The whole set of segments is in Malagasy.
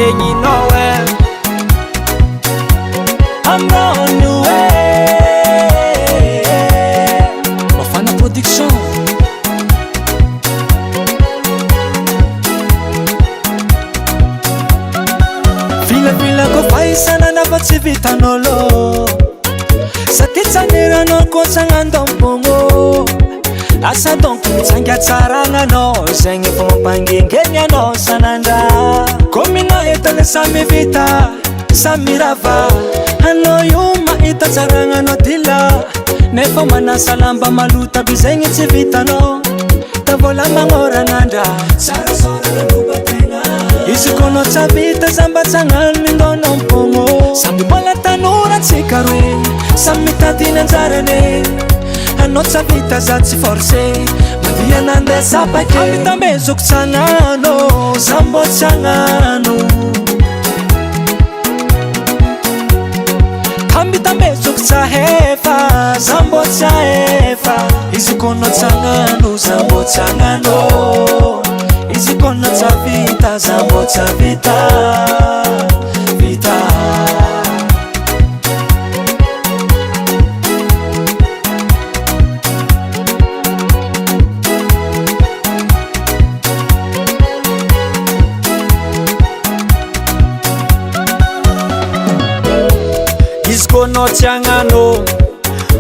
zegny Noël. I'm on the way. Bafana production. Vila ko faisana na tsy vitanolo. Satitsanirano ko sangandompongo. Asa donc mitsanga tsara nanao zegny efa mampangengeny anao sanandra. Komina etana samy vita samy rava. Anao io mahita tsaragnanao dila. Nefa manasa lamba maluta by zegny tsy vitanao. Tavola magnoranandra tsara sorana lobategna. Izy kono tsa vita sambatsagnano mindonao mpogno. Samby mbola tanora tsika roe samy mitady nanjarane. Anao tsa vita za tsy forcé mandia nandesa pake. Amby tambezoko tsagnano za mbô tsagnano. Amby tambezoko tsahefa za mbô tsahefa. Izy kono tsagnano za mbô tsagnano. Izy kono tsa vita za mbô tsa vita vita. Izy kono tiagnano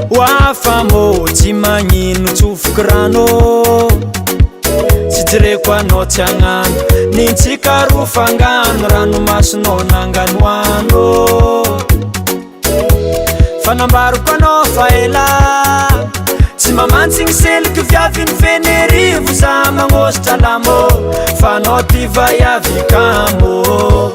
wafa mo tsy magnino tsofoky rano. Tsy jereko anao tiagnano nintsika ro fangano. Ranomasonao nanganoano. Fanambaroko anao fa ela tsy mamantsiny seliky viaviny fenerivo. Za magnositra lamo fa anao ty vaiavy kamo.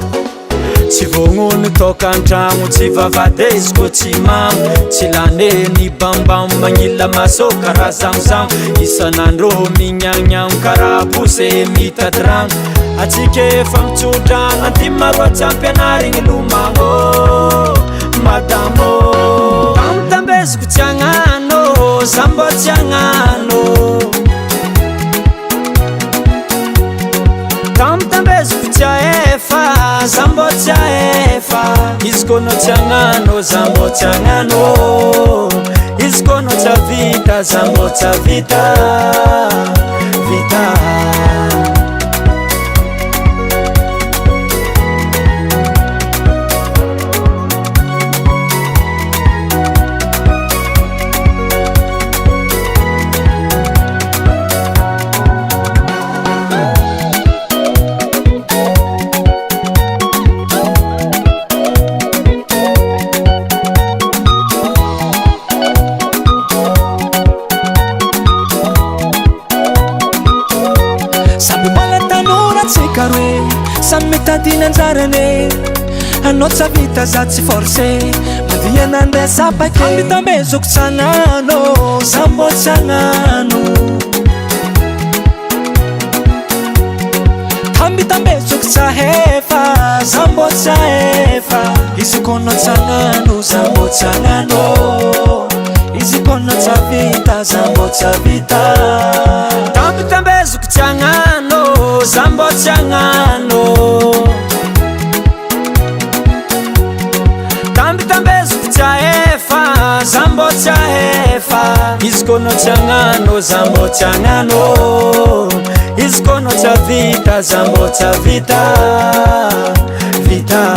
Tsy vognono toka antragno tsy vavadeziko tsy mamo. Tsy laneny bambam magnila maso kara zamozamo. Isanandro mignagnagno kara bose mitadragno. Atsika efa mitsodrana ty maroa tsy ampianarigny lomagno madamo. Tamtambeziko tsy agnano za mbô tsy agnano. Tamtambeziko tsy ahefa za mbô tsy ahefa. Izy kono tsy agnano za mbô tsy agnano. Izy kono tsy vita za mbô tsy vita vita. Samy mitady nanjarane. Anao tsa vita za tsy forcé mandia nandesa pake. Amby tambezoko tsagnano za mbô tsagnano. Amby tambezoko tsahefa za mbô tsahefa. Izy kono tsagnano za mbô tsagnano. Izy kono tsa vita za mbô tsa vita. Amby tambezoko tsagnano za mbô tsagnano. Tambezoko tsahefa za mbô tsahefa. Izy kono tsagnano za mbô tsagnano. Izy kono tsa vita za mbô tsa vita vita.